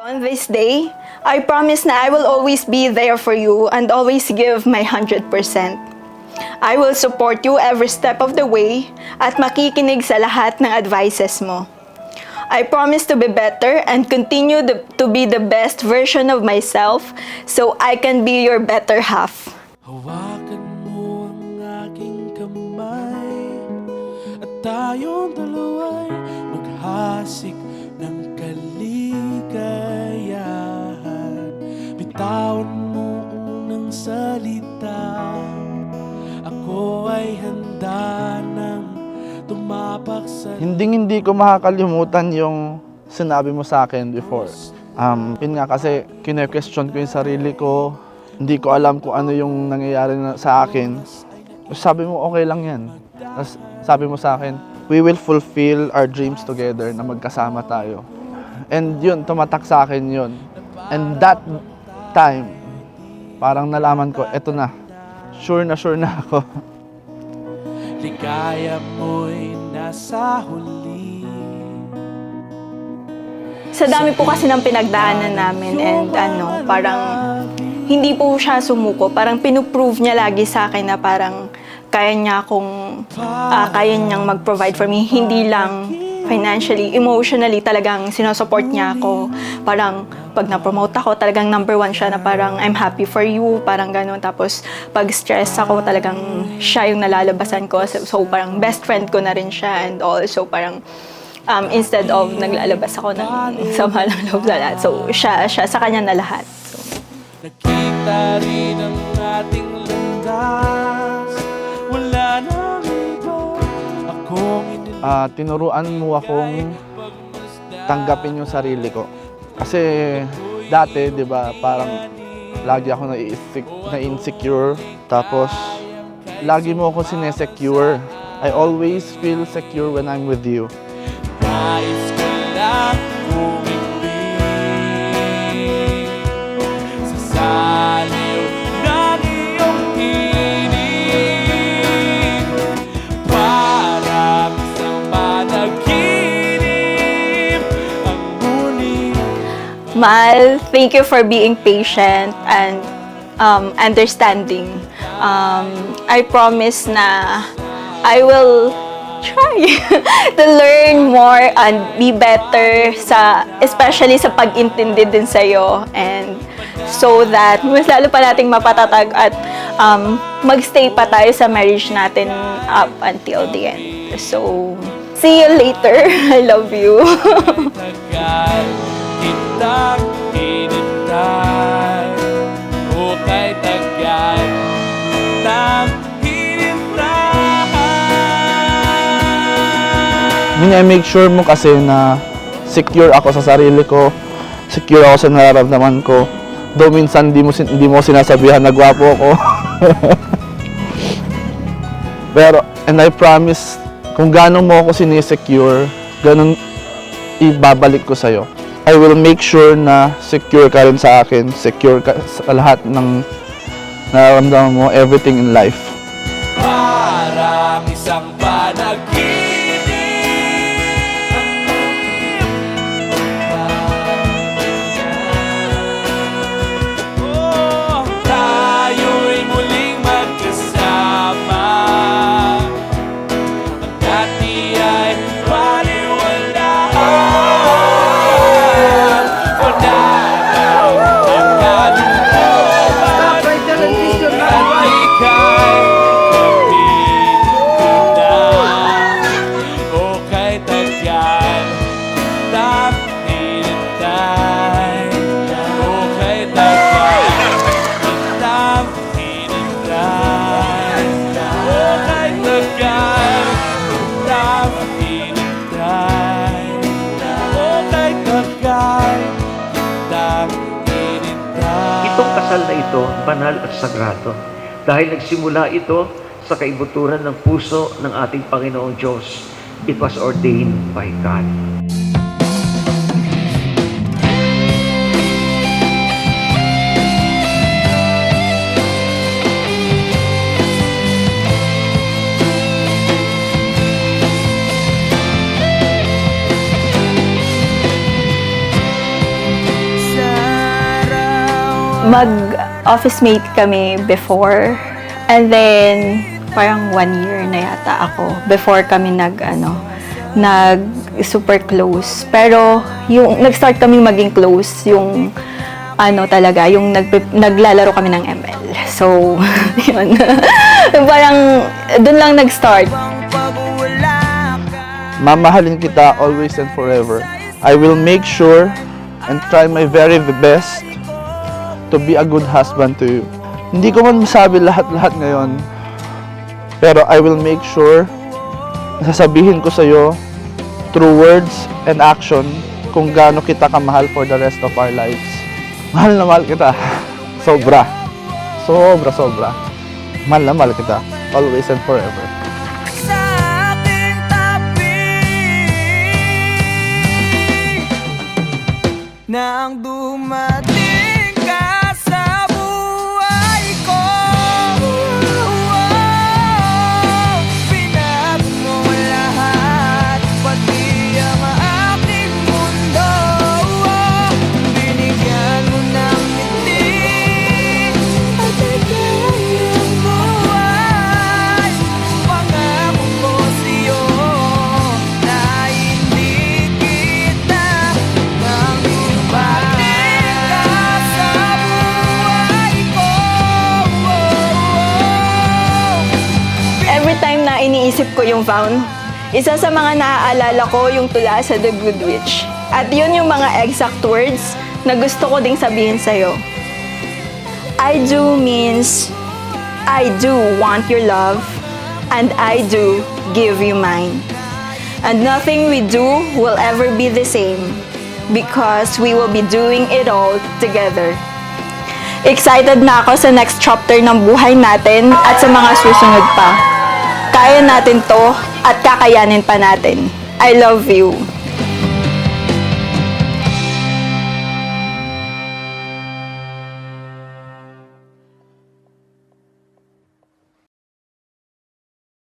On this day, I promise na I will always be there for you and always give my 100%. I will support you every step of the way at makikinig sa lahat ng advices mo. I promise to be better and continue to be the best version of myself so I can be your better half. Hawakan mo ang aking kamay at tayong dalawa'y maghasik ng kaligayahan. Bitawan mo unang salita, ako ay handa ng tumapak sa... Hindi ko makakalimutan yung sinabi mo sa akin before. Yun nga kasi kine-question ko yung sarili ko. Hindi ko alam kung ano yung nangyayari sa akin. Sabi mo, okay lang yan. Tapos sabi mo sa akin, we will fulfill our dreams together na magkasama tayo. And yun, tumatak sa akin yun. And that time, parang nalaman ko, eto na. Sure na ako. Ligaya mo'y nasa huli. Sa dami po kasi ng pinagdaanan namin and parang hindi po siya sumuko. Parang pinuprove niya lagi sa akin na parang kaya niyang mag-provide for me. Hindi lang financially, emotionally talagang sinusupport niya ako. Parang pag na-promote ako, talagang number one siya na parang I'm happy for you, parang gano'n. Tapos pag stress ako, talagang siya yung nalalabasan ko. So parang best friend ko na rin siya and also parang instead of naglalabas ako ng sama ng loob na lahat. So siya sa kanya na lahat. So. Nakita rin ang ating landas, wala nang iba akong Tinuruan mo akong tanggapin yung sarili ko. Kasi dati, di ba, parang lagi ako na-insecure. Tapos, lagi mo ako sinesecure. I always feel secure when I'm with you. nais ko lang umibig sa saliw ng iyong tinig, parang isang panaginip ang muli. Mal, thank you for being patient and understanding. I promise na I will try to learn more and be better especially sa pag-intindi din sa'yo, and so that mas lalo pa nating mapatatag at magstay pa tayo sa marriage natin up until the end. So, see you later. I love you. Tagal kitang hinintay, o kay tagal kitang Make sure mo kasi na secure ako sa sarili ko, secure ako sa nararamdaman ko. Though minsan hindi mo sinasabihan na gwapo ako. Pero, and I promise, kung gaano mo ako sinisecure, ganun ibabalik ko sa'yo. I will make sure na secure ka rin sa akin, secure ka sa lahat ng nararamdaman mo, everything in life. Parang isang panaginip. Itong kasal na ito, banal at sagrado, dahil nagsimula ito sa kaibuturan ng puso ng ating Panginoong Diyos. It was ordained by God. Mag-office mate kami before. And then, parang 1 year na yata ako before kami nag super close. Pero, yung nag-start kami maging close, yung talaga, yung naglalaro kami ng ML. So, yun. Parang, dun lang nag-start. Mamahalin kita always and forever. I will make sure and try my very best to be a good husband to you. Hindi ko man masabi lahat-lahat ngayon, pero I will make sure na sasabihin ko sa'yo through words and action kung gaano kita kamahal for the rest of our lives. Mahal na mahal kita. Sobra. Sobra. Mahal na mahal kita. Always and forever. Sa aking tabi nang dumating ka sa buhay ko, pinag mo lahat, pati ang aking mundo. Binigyan mo ng ngiti at ikayang buhay. Pangako ko sa'yo na hindi kita nang dumating ka sa buhay ko. Every time na iniisip ko yung vow, isa sa mga naaalala ko yung tula sa The Good Witch. At yun yung mga exact words na gusto ko ding sabihin sa'yo. I do means I do want your love, and I do give you mine. And nothing we do will ever be the same because we will be doing it all together. Excited na ako sa next chapter ng buhay natin at sa mga susunod pa. Kaya natin to at kakayanin pa natin. I love you.